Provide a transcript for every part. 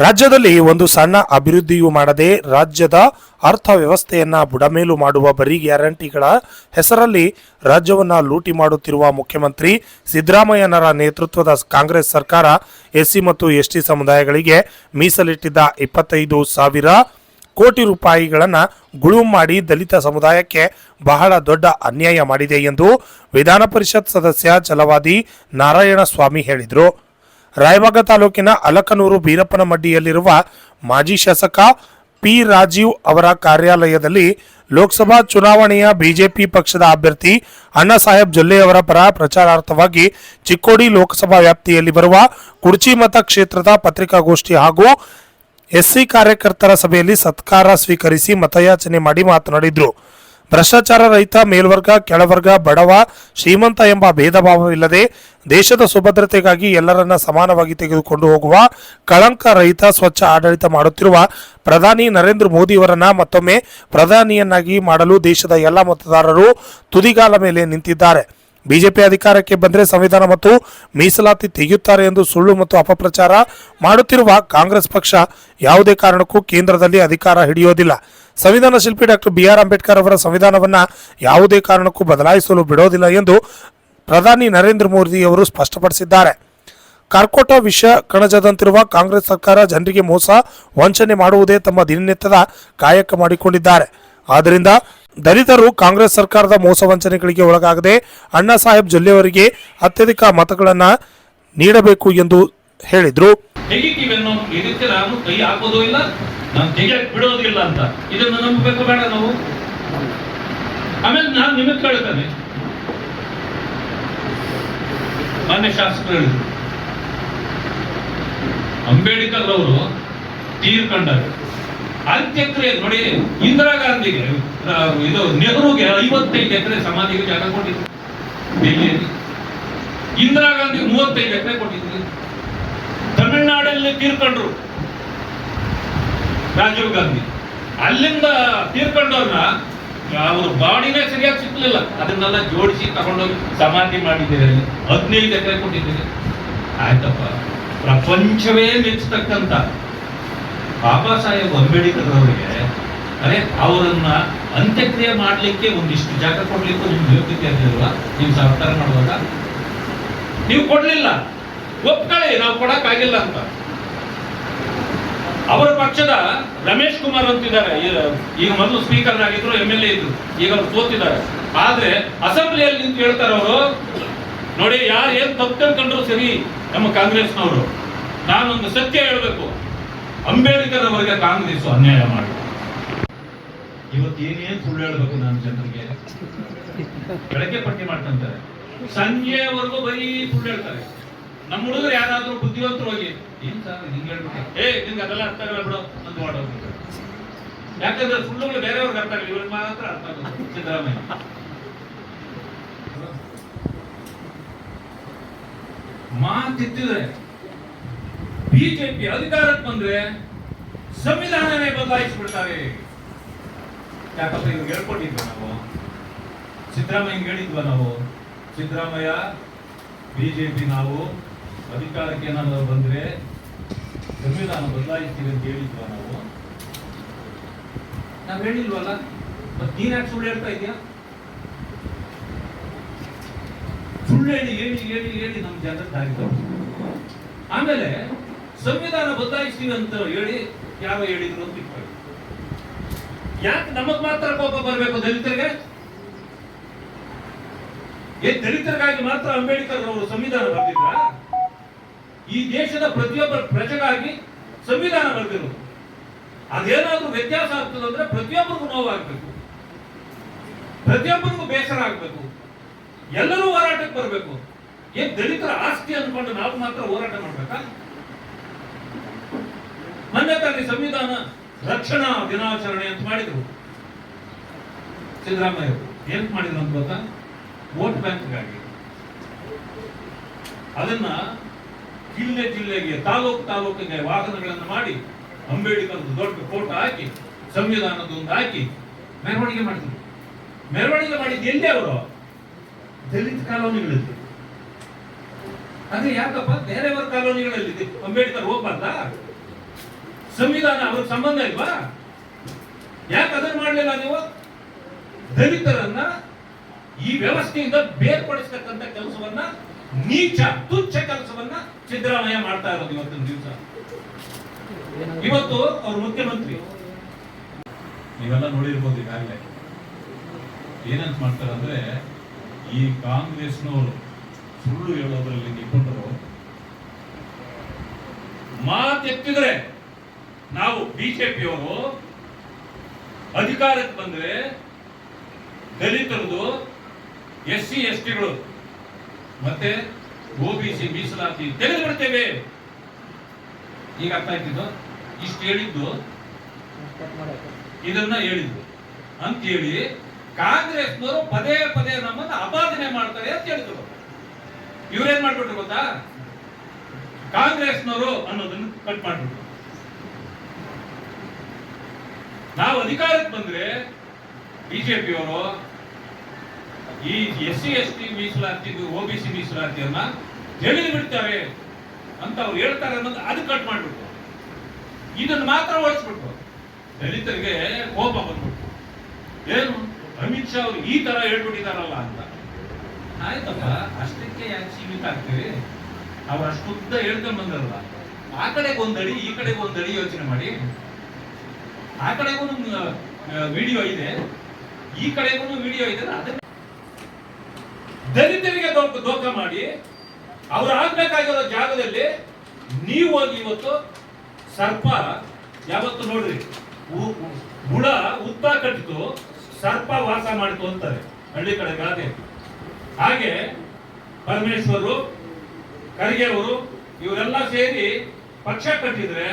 ರಾಜ್ಯದಲ್ಲಿ ಒಂದು ಸಣ್ಣ ಅಭಿವೃದ್ಧಿಯೂ ಮಾಡದೆ ರಾಜ್ಯದ ಅರ್ಥವ್ಯವಸ್ಥೆಯನ್ನ ಬುಡಮೇಲು ಮಾಡುವ ಬರೀ ಗ್ಯಾರಂಟಿಗಳ ಹೆಸರಲ್ಲಿ ರಾಜ್ಯವನ್ನ ಲೂಟಿ ಮಾಡುತ್ತಿರುವ ಮುಖ್ಯಮಂತ್ರಿ ಸಿದ್ದರಾಮಯ್ಯನವರ ನೇತೃತ್ವದ ಕಾಂಗ್ರೆಸ್ ಸರ್ಕಾರ ಎಸ್ಸಿ ಮತ್ತು ಎಸ್ಟಿ ಸಮುದಾಯಗಳಿಗೆ ಮೀಸಲಿಟ್ಟಿದ್ದ 25,000 ಕೋಟಿ ರೂಪಾಯಿಗಳನ್ನು ಗುಳುಂ ಮಾಡಿ ದಲಿತ ಸಮುದಾಯಕ್ಕೆ ಬಹಳ ದೊಡ್ಡ ಅನ್ಯಾಯ ಮಾಡಿದೆ ಎಂದು ವಿಧಾನ ಪರಿಷತ್ ಸದಸ್ಯ ಛಲವಾದಿ ನಾರಾಯಣಸ್ವಾಮಿ ಹೇಳಿದರು. ರಾಯಬಾಗ ತಾಲೂಕಿನ ಅಲಕನೂರು ಬೀರಪ್ಪನಮಡ್ಡಿಯಲ್ಲಿರುವ ಮಾಜಿ ಶಾಸಕ ಪಿ ರಾಜೀವ್ ಅವರ ಕಾರ್ಯಾಲಯದಲ್ಲಿ ಲೋಕಸಭಾ ಚುನಾವಣೆಯ ಬಿಜೆಪಿ ಪಕ್ಷದ ಅಭ್ಯರ್ಥಿ ಅಣ್ಣಾಸಾಹೇಬ್ ಜೊಲ್ಲೆ ಅವರ ಪರ ಪ್ರಚಾರಾರ್ಥವಾಗಿ ಚಿಕ್ಕೋಡಿ ಲೋಕಸಭಾ ವ್ಯಾಪ್ತಿಯಲ್ಲಿ ಬರುವ ಕುರ್ಚಿ ಮತ ಕ್ಷೇತ್ರದ ಪತ್ರಿಕಾಗೋಷ್ಠಿ ಹಾಗೂ ಎಸ್ಸಿ ಕಾರ್ಯಕರ್ತರ ಸಭೆಯಲ್ಲಿ ಸತ್ಕಾರ ಸ್ವೀಕರಿಸಿ ಮತಯಾಚನೆ ಮಾಡಿ ಮಾತನಾಡಿದರು. ಭ್ರಷ್ಟಾಚಾರ ರಹಿತ ಮೇಲ್ವರ್ಗ, ಕೆಳವರ್ಗ, ಬಡವ, ಶ್ರೀಮಂತ ಎಂಬ ಭೇದ ಭಾವವಿಲ್ಲದೆ ದೇಶದ ಸುಭದ್ರತೆಗಾಗಿ ಎಲ್ಲರನ್ನ ಸಮಾನವಾಗಿ ತೆಗೆದುಕೊಂಡು ಹೋಗುವ ಕಳಂಕ ರಹಿತ ಸ್ವಚ್ಛ ಆಡಳಿತ ಮಾಡುತ್ತಿರುವ ಪ್ರಧಾನಿ ನರೇಂದ್ರ ಮೋದಿಯವರನ್ನ ಮತ್ತೊಮ್ಮೆ ಪ್ರಧಾನಿಯನ್ನಾಗಿ ಮಾಡಲು ದೇಶದ ಎಲ್ಲ ಮತದಾರರು ತುದಿಗಾಲ ಮೇಲೆ ನಿಂತಿದ್ದಾರೆ. ಬಿಜೆಪಿ ಅಧಿಕಾರಕ್ಕೆ ಬಂದರೆ ಸಂವಿಧಾನ ಮತ್ತು ಮೀಸಲಾತಿ ತೆಗೆಯುತ್ತಾರೆ ಎಂದು ಸುಳ್ಳು ಮತ್ತು ಅಪಪ್ರಚಾರ ಮಾಡುತ್ತಿರುವ ಕಾಂಗ್ರೆಸ್ ಪಕ್ಷ ಯಾವುದೇ ಕಾರಣಕ್ಕೂ ಕೇಂದ್ರದಲ್ಲಿ ಅಧಿಕಾರ ಹಿಡಿಯೋದಿಲ್ಲ. ಸಂವಿಧಾನ ಶಿಲ್ಪಿ ಡಾಕ್ಟರ್ BR ಅಂಬೇಡ್ಕರ್ ಅವರ ಸಂವಿಧಾನವನ್ನ ಯಾವುದೇ ಕಾರಣಕ್ಕೂ ಬದಲಾಯಿಸಲು ಬಿಡೋದಿಲ್ಲ ಎಂದು ಪ್ರಧಾನಿ ನರೇಂದ್ರ ಮೋದಿ ಅವರು ಸ್ಪಷ್ಟಪಡಿಸಿದ್ದಾರೆ. ಕಾರ್ಕೋಟ ವಿಷ ಕಣಜದಂತಿರುವ ಕಾಂಗ್ರೆಸ್ ಸರ್ಕಾರ ಜನರಿಗೆ ಮೋಸ ವಂಚನೆ ಮಾಡುವುದೇ ತಮ್ಮ ದಿನನಿತ್ಯದ ಕಾಯಕ ಮಾಡಿಕೊಂಡಿದ್ದಾರೆ. ಆದ್ದರಿಂದ ದಲಿತರು ಕಾಂಗ್ರೆಸ್ ಸರ್ಕಾರದ ಮೋಸ ವಂಚನೆಗಳಿಗೆ ಒಳಗಾಗದೆ ಅಣ್ಣಾಸಾಹೇಬ್ ಜೊಲ್ಲೆ ಅವರಿಗೆ ಅತ್ಯಧಿಕ ಮತಗಳನ್ನ ನೀಡಬೇಕು ಎಂದು ಹೇಳಿದ್ರು. ನಾನು ತೆಗಿಯಕ್ ಬಿಡೋದಿಲ್ಲ ಅಂತ ಇದನ್ನು ನಂಬಬೇಕು ಬೇಡ ನಾವು. ಆಮೇಲೆ ನಾನು ನಿಮಗೆ ಕೇಳ್ತೇನೆ, ಮಾನ್ಯ ಶಾಸಕರು ಹೇಳಿದ್ರು ಅಂಬೇಡ್ಕರ್ ಅವರು ತೀರ್ಕೊಂಡಾಗ ಅಂತ್ಯಕ್ರಿಯೆ ನೋಡಿ, ಇಂದಿರಾ ಗಾಂಧಿಗೆ ಇದು ನೆಹರುಗೆ 55 ಎಕರೆ ಸಮಾಧಿಗೆ ಜಾಗ ಕೊಟ್ಟಿದ್ರು ದಿಲ್ಲಿಯಲ್ಲಿ. ಇಂದಿರಾ ಗಾಂಧಿಗೆ 35 ಎಕರೆ ಕೊಟ್ಟಿದ್ರು. ತಮಿಳುನಾಡಲ್ಲಿ ತೀರ್ಕೊಂಡ್ರು ರಾಜೀವ್ ಗಾಂಧಿ. ಅಲ್ಲಿಂದ ತೀರ್ಕೊಂಡವ್ರನ್ನ ಅವ್ರ ಬಾಡಿನೇ ಸರಿಯಾಗಿ ಸಿಕ್ಲಿಲ್ಲ, ಅದನ್ನೆಲ್ಲ ಜೋಡಿಸಿ ತಗೊಂಡೋಗಿ ಸಮಾಧಿ ಮಾಡಿದ್ದೀರಿ. 15 ಎಕರೆ ಕೊಟ್ಟಿದ್ದೀರಿ. ಆಯ್ತಪ್ಪ, ಪ್ರಪಂಚವೇ ಮೆಚ್ಚತಕ್ಕಂತ ಬಾಬಾ ಸಾಹೇಬ್ ಅಂಬೇಡ್ಕರ್ ಅವರಿಗೆ ಅವರನ್ನ ಅಂತ್ಯಕ್ರಿಯೆ ಮಾಡ್ಲಿಕ್ಕೆ ಒಂದಿಷ್ಟು ಜಾಗ ಕೊಡ್ಲಿಕ್ಕೂ ನಿಮ್ಗೆ ಯೋಗ್ಯತೆ ಇರಲಿಲ್ವಾ? ನೀವು ಸರ್ಕಾರ ಮಾಡುವಾಗ ನೀವು ಕೊಡ್ಲಿಲ್ಲ, ಒಪ್ಕೊಳ್ಳಿ ನಾವು ಕೊಡಕ್ಕಾಗಿಲ್ಲ ಅಂತ. ಅವರ ಪಕ್ಷದ ರಮೇಶ್ ಕುಮಾರ್ ಅಂತಿದ್ದಾರೆ, ಈಗ ಮೊದಲು ಸ್ಪೀಕರ್ ಆಗಿದ್ರು, MLA ಇದ್ರು, ಈಗ ಅವ್ರು ಸೋತಿದ್ದಾರೆ. ಆದ್ರೆ ಅಸೆಂಬ್ಲಿಯಲ್ಲಿ ನಿಂತು ಹೇಳ್ತಾರೆ ಅವರು, ನೋಡಿ ಯಾರು ಏನ್ ತಪ್ಪು ತಿಳ್ಕೊಂಡ್ರು ಸರಿ, ನಮ್ಮ ಕಾಂಗ್ರೆಸ್ನವರು ನಾನೊಂದು ಸತ್ಯ ಹೇಳ್ಬೇಕು, ಅಂಬೇಡ್ಕರ್ ಅವರಿಗೆ ಕಾಂಗ್ರೆಸ್ ಅನ್ಯಾಯ ಮಾಡಿ ಇವತ್ತು ಏನೇನ್ ಸುಳ್ಳು ಹೇಳ್ಬೇಕು ನಾನು ಜನರಿಗೆ. ಬೆಳಗ್ಗೆ ಪಟ್ಟಿ ಮಾಡ್ಕೊಂತಾರೆ, ಸಂಜೆವರೆಗೂ ಬರೀ ಸುಳ್ಳು ಹೇಳ್ತಾರೆ. ನಮ್ಮ ಹುಡುಗರು ಯಾರಾದ್ರೂ ಬುದ್ಧಿವಂತರು ಹೋಗಿ ಏನ್ ಸರ್ ಹಿಂಗ್ ಹೇಳ್ಬಿಟ್ಟು ನಿಮ್ಗೆ ಅದೆಲ್ಲ ಅರ್ಥ ಆಗಲ್ಲ ಬಿಡೋ ಅಂತ ಮಾಡೋದು. ಯಾಕಂದ್ರೆ ಸುಳ್ಳುಗಳು ಬೇರೆಯವ್ರಿಗೆ ಅರ್ಥ ಆಗಲಿ, ಇವ್ರಿಗೆ ಮಾತ್ರ ಅರ್ಥ ಆಗೋದು. ಸಿದ್ದರಾಮಯ್ಯ ಮಾತಿತ್ತಿದ್ರೆ ಬಿಜೆಪಿ ಅಧಿಕಾರಕ್ಕೆ ಬಂದ್ರೆ ಸಂವಿಧಾನನೇ ಬದಲಾಯಿಸ್ಬಿಡ್ತಾರೆ. ಯಾಕಪ್ಪ ಇವ್ರಿಗೆ ಹೇಳ್ಕೊಟ್ಟಿದ್ವ ನಾವು, ಸಿದ್ದರಾಮಯ್ಯ ಹೇಳಿದ್ವ ನಾವು, ಸಿದ್ದರಾಮಯ್ಯ ಬಿಜೆಪಿ ನಾವು ಅಧಿಕಾರಕ್ಕೆ ಏನಾದ್ರು ಬಂದ್ರೆ ಸಂವಿಧಾನ ಬದಲಾಯಿಸ್ತೀವಿ ಅಂತ ಹೇಳಿದ್ವ ನಾವು ಹೇಳಿಲ್ವಲ್ಲ. ಮತ್ತೆ ನೀನ್ ಯಾಕೆ ಸುಳ್ಳು ಹೇಳ್ತಾ ಇದೀಯಾ? ಸುಳ್ಳು ಹೇಳಿ ಹೇಳಿ ಹೇಳಿ ಹೇಳಿ ನಮ್ ಜನರ ದಾರಿ ತೋರಿಸಿ. ಆಮೇಲೆ ಸಂವಿಧಾನ ಬದಲಾಯಿಸ್ತೀವಿ ಅಂತ ಹೇಳಿ ಯಾವ ಹೇಳಿದ್ರು ಅಂತ ಇಟ್ಕೊಳ್ಳಿ. ಯಾಕೆ ನಮಗ್ ಮಾತ್ರ ಕೋಪ ಬರ್ಬೇಕು ದಲಿತರಿಗೆ? ದಲಿತರಿಗಾಗಿ ಮಾತ್ರ ಅಂಬೇಡ್ಕರ್ ಅವರು ಸಂವಿಧಾನ ಬರೆದಿದ್ರ? ಈ ದೇಶದ ಪ್ರತಿಯೊಬ್ಬ ಪ್ರಜೆಗಾಗಿ ಸಂವಿಧಾನ ಬರೆದಿರೋದು. ಅದೇನಾದ್ರೂ ವ್ಯತ್ಯಾಸ ಆಗ್ತದಂದ್ರೆ ಪ್ರತಿಯೊಬ್ಬರಿಗೂ ನೋವಾಗಬೇಕು, ಪ್ರತಿಯೊಬ್ಬರಿಗೂ ಬೇಸರ ಆಗ್ಬೇಕು, ಎಲ್ಲರೂ ಹೋರಾಟಕ್ಕೆ ಬರಬೇಕು. ದಲಿತರ ಆಸ್ತಿ ಅನ್ಕೊಂಡು ನಾವು ಮಾತ್ರ ಹೋರಾಟ ಮಾಡ್ಬೇಕಾ? ಮೊನ್ನೆ ತಾನೇ ಸಂವಿಧಾನ ರಕ್ಷಣಾ ದಿನಾಚರಣೆ ಅಂತ ಮಾಡಿದ್ರು ಸಿದ್ದರಾಮಯ್ಯ ಅವರು. ಏನ್ ಮಾಡಿದ್ರು ಅಂತ ಗೊತ್ತಾ? ವೋಟ್ ಬ್ಯಾಂಕ್ಗಾಗಿ ಅದನ್ನ ಜಿಲ್ಲೆಗೆ ತಾಲೂಕಿಗೆ ವಾಹನಗಳನ್ನು ಮಾಡಿ ಅಂಬೇಡ್ಕರ್ ದೊಡ್ಡ ಫೋಟೋ ಹಾಕಿ ಸಂವಿಧಾನದೊಂದು ಹಾಕಿ ಮೆರವಣಿಗೆ ಮಾಡಿದ್ರು. ಮೆರವಣಿಗೆ ಮಾಡಿದ್ದು ಎಲ್ಲಿ? ಅವರು ದಲಿತ ಕಾಲೋನಿಗಳಲ್ಲಿ. ಅದೇ ಯಾಕಪ್ಪ ಬೇರೆಯವರ ಕಾಲೋನಿಗಳಲ್ಲಿ ಅಂಬೇಡ್ಕರ್ ಹೋಗ್ಬಾರ್ದ? ಸಂವಿಧಾನ ಅವ್ರಿಗೆ ಸಂಬಂಧ ಇಲ್ವಾ? ಯಾಕೆ ಅದನ್ನ ಮಾಡಲಿಲ್ಲ ನೀವು? ದಲಿತರನ್ನ ಈ ವ್ಯವಸ್ಥೆಯಿಂದ ಬೇರ್ಪಡಿಸತಕ್ಕಂಥ ಕೆಲಸವನ್ನ, ನೀಚ ತುಚ್ಛ ಕೆಲಸವನ್ನ ಸಿದ್ದರಾಮಯ್ಯ ಮಾಡ್ತಾ ಇರೋದು ಇವತ್ತಿನ ದಿವಸ. ಇವತ್ತು ಅವ್ರ ಮುಖ್ಯಮಂತ್ರಿ, ನೀವೆಲ್ಲ ನೋಡಿರ್ಬೋದು ಈಗಾಗಲೇ ಏನಂತ ಮಾಡ್ತಾರೆ ಅಂದ್ರೆ, ಈ ಕಾಂಗ್ರೆಸ್ನವರು ಸುಳ್ಳು ಹೇಳೋದ್ರಲ್ಲಿ ನಿಪುಣರು. ಮಾತೆತ್ತಿದ್ರೆ ನಾವು ಬಿಜೆಪಿಯವರು ಅಧಿಕಾರಕ್ಕೆ ಬಂದ್ರೆ ದಲಿತರದು, SC STಗಳು ಮತ್ತೆ OBC ಮೀಸಲಾತಿ ತೆಗೆದು ಬಿಡ್ತೇವೆ. ಈಗ ಅರ್ಥ ಆಯ್ತಿದ್ದು? ಇಷ್ಟು ಹೇಳಿದ್ದು, ಇದನ್ನ ಹೇಳಿದ್ದು ಅಂತ ಹೇಳಿ ಕಾಂಗ್ರೆಸ್ನವರು ಪದೇ ಪದೇ ನಮ್ಮನ್ನ ಅಪಾದನೆ ಮಾಡ್ತಾರೆ ಅಂತ ಹೇಳಿದ್ರು. ಇವ್ರೇನ್ ಮಾಡ್ಬಿಟ್ರು ಗೊತ್ತಾ? ಕಾಂಗ್ರೆಸ್ನವರು ಅನ್ನೋದನ್ನ ಕಟ್ ಮಾಡ್ಬಿಟ್ರು. ನಾವು ಅಧಿಕಾರಕ್ಕೆ ಬಂದ್ರೆ ಬಿಜೆಪಿಯವರು ಈ SC ST ಮೀಸಲಾತಿ, OBC ಮೀಸಲಾತಿಯನ್ನ ತೆಗೆದು ಬಿಡ್ತಾರೆ ಅಂತ ಅವ್ರು ಹೇಳ್ತಾರೆ ಅನ್ನೋದು ಅದು ಕಟ್ ಮಾಡ್ಬಿಟ್ರು. ಇದನ್ನು ಮಾತ್ರ ಓಡಿಸ್ಬಿಟ್ರು. ದಲಿತರಿಗೆ ಕೋಪ ಬಂದ್ಬಿಟ್ಟು, ಏನು ಅಮಿತ್ ಶಾ ಅವರು ಈ ತರ ಹೇಳ್ಬಿಟ್ಟಿದಾರಲ್ಲ ಅಂತ. ಆಯ್ತಪ್ಪ, ಅಷ್ಟಕ್ಕೆ ಯಾಕೆ ಸೀಮಿತ ಆಗ್ತೀವಿ? ಅವ್ರು ಅಷ್ಟುದ್ದ ಹೇಳ್ಕೊಂಡ್ ಬಂದ್ರಲ್ಲ, ಆ ಕಡೆಗೆ ಒಂದಡಿ ಈ ಕಡೆಗೆ ಒಂದಡಿ ಯೋಚನೆ ಮಾಡಿ. ಆ ಕಡೆಗೂ ವಿಡಿಯೋ ಇದೆ, ಈ ಕಡೆಗೂ ವಿಡಿಯೋ ಇದೆ. ಅದನ್ನ ದಲಿತರಿಗೆ ದೋಖ ಮಾಡಿ ಅವ್ರು ಆಗ್ಬೇಕಾಗಿರೋ ಜಾಗದಲ್ಲಿ ನೀವು ಹೋಗಿ ಇವತ್ತು ಸರ್ಪ ಯಾವತ್ತು ನೋಡ್ರಿ, ಹುಳ ಉತ್ತ ಕಟ್ಟಿತು, ಸರ್ಪ ವಾಸ ಮಾಡಿತು ಅಂತಾರೆ ಹಳ್ಳಿ ಕಡೆ ಗಾದೆ. ಹಾಗೆ ಪರಮೇಶ್ವರು, ಖರ್ಗೆ ಅವರು ಇವರೆಲ್ಲ ಸೇರಿ ಪಕ್ಷ ಕಟ್ಟಿದ್ರೆ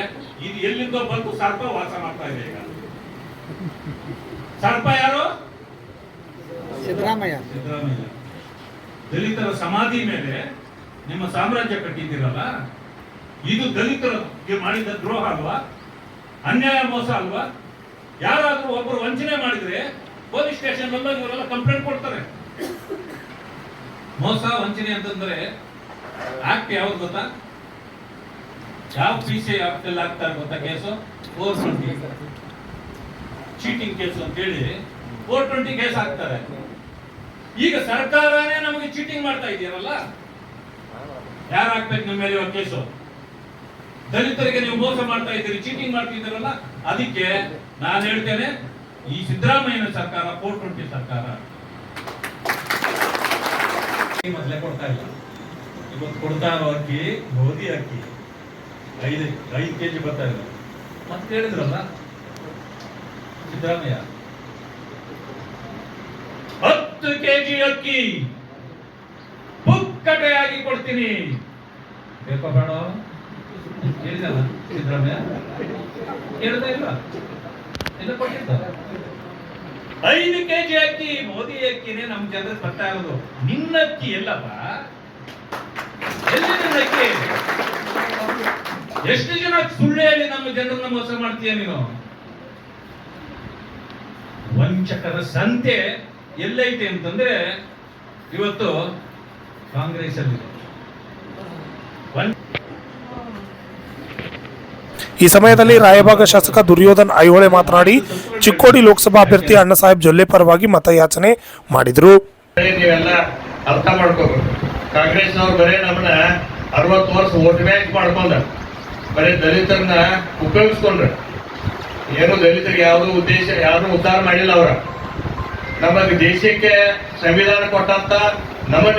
ಇದು ಎಲ್ಲಿಂದೋ ಬಂದು ಸರ್ಪ ವಾಸ ಮಾಡ್ತಾ ಇದೆ. ಈಗ ಸರ್ಪ ಯಾರು? ಸಿದ್ದರಾಮಯ್ಯ. ದಲಿತರ ಸಮಾಧಿ ಮೇಲೆ ನಿಮ್ಮ ಸಾಮ್ರಾಜ್ಯ ಕಟ್ಟಿದ್ದೀರಲ್ಲ, ಇದು ದಲಿತರಿಗೆ ಮಾಡಿದ ದ್ರೋಹ ಅಲ್ವಾ? ಅನ್ಯಾಯ, ಮೋಸ ಅಲ್ವಾ? ಯಾರಾದ್ರೂ ಒಬ್ಬರು ವಂಚನೆ ಮಾಡಿದ್ರೆ ಪೊಲೀಸ್ ಸ್ಟೇಷನ್ ಅಲ್ಲ ಇವರೆಲ್ಲ ಕಂಪ್ಲೇಂಟ್ ಕೊಡ್ತಾರೆ. ಮೋಸ ವಂಚನೆ ಅಂತಂದ್ರೆ ಆಕ್ಟ್ ಯಾವ್ದು ಗೊತ್ತಾ? ಯಾವ PC ಆಕ್ಟ್ ಅಲ್ಲಿ ಆಗ್ತಾರೆ ಗೊತ್ತಾ? ಕೇಸು 420 ಚೀಟಿಂಗ್ ಕೇಸು ಅಂತ ಹೇಳಿ 420 ಕೇಸ್ ಹಾಕ್ತಾರೆ. ಈಗ ಸರ್ಕಾರನೇ ನಮಗೆ ಚೀಟಿಂಗ್ ಮಾಡ್ತಾ ಇದೆಯಲ್ಲ, ಯಾರು ಹಾಕ್ಬೇಕು ನಿಮ್ಮ ಮೇಲೆ ಇವಾಗ ಕೇಸು? ದಲಿತರಿಗೆ ನೀವು ಮೋಸ ಮಾಡ್ತಾ ಇದ್ದೀರಿ, ಚೀಟಿಂಗ್ ಮಾಡ್ತಿದ್ದೀರಲ್ಲ. ಅದಕ್ಕೆ ನಾನು ಹೇಳ್ತೇನೆ, ಈ ಸಿದ್ದರಾಮಯ್ಯನ ಸರ್ಕಾರ 420 ಸರ್ಕಾರ. ಮೊದಲೇ ಕೊಡ್ತಾ ಇಲ್ಲ, ಇವತ್ತು ಕೊಡ್ತಾ ಇರೋ ಅಕ್ಕಿ ಗೋಧಿ ಅಕ್ಕಿ 5 kg ಬರ್ತಾ ಇಲ್ಲ. ಮತ್ತೆ ಹೇಳಿದ್ರಲ್ಲ ಸಿದ್ದರಾಮಯ್ಯ, 10 kg ಅಕ್ಕಿ ಪುಕ್ಕಟೆಯಾಗಿ ಕೊಡ್ತೀನಿ. ಬೇಕೋ ಬೇಡ ಹೇಳಿದಲ್ಲ ಸಿದ್ದರಾಮಯ್ಯ? ಹೇಳ್ತಾ ಇಲ್ಲ, ಇಲ್ಲ ಕೊಟ್ಟಿದ್ದ. 5 kg ಅಕ್ಕಿ, ಮೋದಿ ಅಕ್ಕಿನೇ ನಮ್ ಜನರಿಗೆ ಬರ್ತಾ ಇರೋದು. ನಿನ್ನ ಅಕ್ಕಿ ಎಲ್ಲಪ್ಪ? ಎಲ್ಲಿ ನಿನ್ನ ಅಕ್ಕಿ? ಎಷ್ಟು ಜನ ಸುಳ್ಳು ಹೇಳಿ ನಮ್ಮ ಜನರನ್ನ ಮೋಸ ಮಾಡ್ತೀಯ ನೀನು? ವಂಚಕರ ಸಂತೆ ಎಲ್ಲೈತೆ ಅಂತಂದ್ರೆ ಇವತ್ತು ಕಾಂಗ್ರೆಸ್ ಅಲ್ಲಿ. ಈ ಸಮಯದಲ್ಲಿ ರಾಯಬಾಗ ಶಾಸಕ ದುರ್ಯೋಧನ್ ಐಹೊಳೆ ಮಾತನಾಡಿ ಚಿಕ್ಕೋಡಿ ಲೋಕಸಭಾ ಅಭ್ಯರ್ಥಿ ಅಣ್ಣಾಸಾಹೇಬ್ ಜೊಲ್ಲೆ ಪರವಾಗಿ ಮತಯಾಚನೆ ಮಾಡಿದರು. ನೀವೆಲ್ಲ ಅರ್ಥ ಮಾಡ್ಕೋಬೇಕು. ಕಾಂಗ್ರೆಸ್ ಅವ್ರು ಬರೇ ನಮ್ಮನ್ನ 60 ವರ್ಷ ವೋಟ್ ಬ್ಯಾಂಕ್ ಮಾಡ್ಕೊಂಡ ಬರೀ ದಲಿತರನ್ನ ಉಪಯೋಗಿಸ್ಕೊಂಡ್ರೆ, ಏನು ದಲಿತರಿಗೆ ಯಾವುದು ಉದ್ದೇಶ, ಯಾರು ಉದ್ಧಾರ ಮಾಡಿಲ್ಲ. ಅವರ ನಮಗೆ ದೇಶಕ್ಕೆ ಸಂವಿಧಾನ ಕೊಟ್ಟಂತ,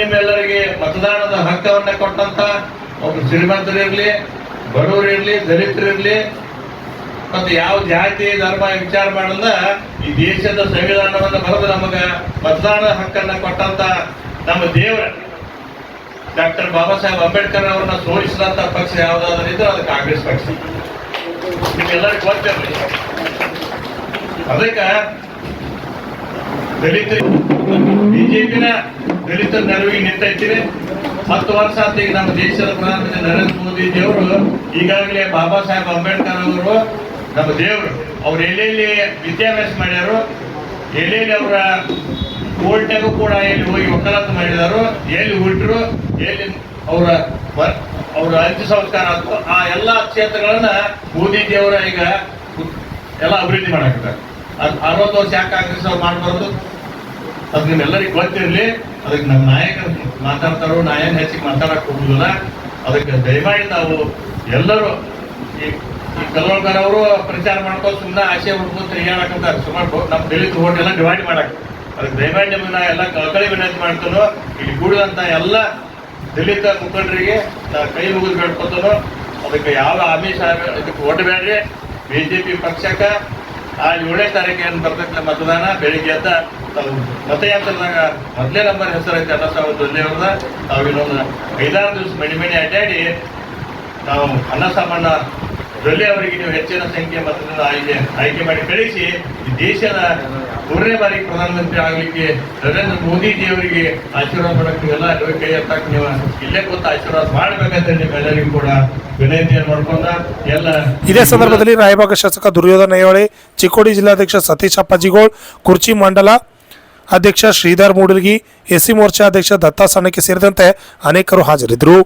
ನಿಮ್ಮೆಲ್ಲರಿಗೆ ಮತದಾನದ ಹಕ್ಕವನ್ನ ಕೊಟ್ಟಂತ ಒಬ್ರು ಶ್ರೀಮಂತರಿರ್ಲಿ, ಬಡವರಿರ್ಲಿ, ದಲಿತರಿರ್ಲಿ, ಮತ್ತೆ ಯಾವ ಜಾತಿ ಧರ್ಮ ವಿಚಾರ ಮಾಡಲ್ಲ, ಈ ದೇಶದ ಸಂವಿಧಾನವನ್ನ ಬರೆದು ನಮಗ ಮತದಾನ ಹಕ್ಕನ್ನ ಕೊಟ್ಟಂತ ನಮ್ಮ ದೇವರ ಡಾಕ್ಟರ್ ಬಾಬಾ ಸಾಹೇಬ್ ಅಂಬೇಡ್ಕರ್ ಅವರನ್ನ ಸೋಲಿಸಿದಂತ ಪಕ್ಷ ಯಾವ್ದಾದ್ರು ಇದ್ರೆ ಅದು ಕಾಂಗ್ರೆಸ್ ಪಕ್ಷ. ನಿಮ್ಗೆಲ್ಲರಿಗೂ ಗೊತ್ತಿರಲಿ. ಅದಕ್ಕೆ ದಲಿತರು ಬಿಜೆಪಿನ ದಲಿತರ ನೆರವಿಗೆ ನಿಂತೈತಿದೆ. 10 ವರ್ಷ ಆತ. ಈಗ ನಮ್ಮ ದೇಶದ ಪ್ರಧಾನಮಂತ್ರಿ ನರೇಂದ್ರ ಮೋದಿಜಿ ಅವರು ಈಗಾಗಲೇ ಬಾಬಾ ಸಾಹೇಬ್ ಅಂಬೇಡ್ಕರ್ ಅವರು ನಮ್ಮ ದೇವರು. ಅವ್ರು ಎಲ್ಲೆಲ್ಲಿ ವಿದ್ಯಾಭ್ಯಾಸ ಮಾಡ್ಯಾರು, ಎಲ್ಲೆಲ್ಲಿ ಅವರ ಕೋರ್ಟ್ನಾಗೂ ಕೂಡ ಎಲ್ಲಿ ಹೋಗಿ ವಕಾಲತ್ತು ಮಾಡಿದಾರು, ಎಲ್ಲಿ ಹುಟ್ಟರು, ಎಲ್ಲಿ ಅವರ ಅಂತ್ಯ ಸಂಸ್ಕಾರ ಆಯ್ತು. ಆ ಎಲ್ಲ ಕ್ಷೇತ್ರಗಳನ್ನ ಮೋದಿಜಿಯವರ ಈಗ ಎಲ್ಲ ಅಭಿವೃದ್ಧಿ ಮಾಡಾಕತ್ತಾರೆ. 60 ವರ್ಷ ಯಾಕೆ ಕಾಂಗ್ರೆಸ್ ಅವ್ರು ಮಾಡಬಾರ್ದು? ಅದು ನಿಮ್ಮೆಲ್ಲರಿಗೂ ಗೊತ್ತಿರಲಿ. ಅದಕ್ಕೆ ನಮ್ಮ ನಾಯಕರು ಮಾತಾಡ್ತಾರೋ, ನಾ ಏನು ಹೆಚ್ಚಿಗೆ ಮಾತಾಡಕ್ ಹೋಗುದಿಲ್ಲ. ಅದಕ್ಕೆ ದಯಮಾಡಿ ನಾವು ಎಲ್ಲರೂ ಈ ಕಲ್ವಳ್ಕರ್ ಅವರು ಪ್ರಚಾರ ಮಾಡ್ಕೊಂಡು ಸುಮ್ಮನೆ ಆಶೆ ಹುಡ್ಕೊಂತ ಹೇಳಕಂತಾರೆ. ಸುಮಾರು ನಮ್ಮ ದಲಿತ ಓಟ್ ಎಲ್ಲ ಡಿವೈಡ್ ಮಾಡಕ್. ಅದಕ್ಕೆ ದಯಮಾಡಿ ನಿಮ್ಮನ್ನ ನಾ ಎಲ್ಲ ಕಳಕಳಿ ವಿನಂತಿ ಮಾಡ್ತಾನೋ, ಇಲ್ಲಿ ಕೂಡಿದಂತ ಎಲ್ಲ ದಲಿತ ಮುಖಂಡರಿಗೆ ನಾ ಕೈ ಮುಗಿದು ಬೇಡ್ಕೊತಾನೋ. ಅದಕ್ಕೆ ಯಾವ ಆಮಿಷ ಇದಕ್ಕೆ ಓಟ್ ಬೇಡ್ರಿ. ಬಿಜೆಪಿ ಪಕ್ಷಕ್ಕೆ ಆ 7ನೇ ತಾರೀಕು ಏನು ಬರ್ತಕ್ಕಂಥ ಮತದಾನ ಬೆಳಿಗ್ಗೆ ಅಂತ ಮತಯಂತ್ರದಾಗ ಮೊದಲೇ ನಂಬರ್ ಹೆಸರೈತೆ ಅನ್ನಸಾವ ದೊಲ್ಲೆಯವ್ರದ. ನಾವು ಇನ್ನೊಂದು 5-6 ದಿವಸ ಮಣಿ ಅಡ್ಡಾಡಿ ನಾವು ಅನ್ನಸಾಮಣ್ಣ ದೊಲ್ಲೆ ಅವರಿಗೆ ನೀವು ಹೆಚ್ಚಿನ ಸಂಖ್ಯೆ ಮತದಿಂದ ಆಯ್ಕೆ ಮಾಡಿ ಕಳಿಸಿ ಈ ದೇಶದ 3ನೇ ಬಾರಿಗೆ ಪ್ರಧಾನಮಂತ್ರಿ ಆಗಲಿಕ್ಕೆ ನರೇಂದ್ರ ಮೋದಿಜಿ ಅವರಿಗೆ ಆಶೀರ್ವಾದ ಮಾಡಕ್ಕೆ ನೀವೆಲ್ಲ ಕೈ ಎತ್ತಕ್ಕೆ ನೀವು ಇಲ್ಲೇ ಕೂತ ಆಶೀರ್ವಾದ ಮಾಡ್ಬೇಕಂತ ನಿಮ್ಮೆಲ್ಲರಿಗೂ ಕೂಡ ವಿನಂತಿಯನ್ನು ಮಾಡ್ಕೊಂಡ ಎಲ್ಲ. ಇದೇ ಸಂದರ್ಭದಲ್ಲಿ ರಾಯಬಾಗ ಶಾಸಕ ದುರ್ಯೋಧನ ಐಹೊಳೆ, ಚಿಕ್ಕೋಡಿ ಜಿಲ್ಲಾಧ್ಯಕ್ಷ ಸತೀಶ್ ಅಪ್ಪಾಜಿಗೋಳ್, ಕುರ್ಚಿ ಮಂಡಲ ಅಧ್ಯಕ್ಷ ಶ್ರೀಧರ್ ಮೂಡಲ್ಗಿ, ಎಸ್ಸಿ ಮೋರ್ಚಾ ಅಧ್ಯಕ್ಷ ದತ್ತಾ ಸಣ್ಣಕ್ಕೆ ಸೇರಿದಂತೆ ಅನೇಕರು ಹಾಜರಿದ್ದರು.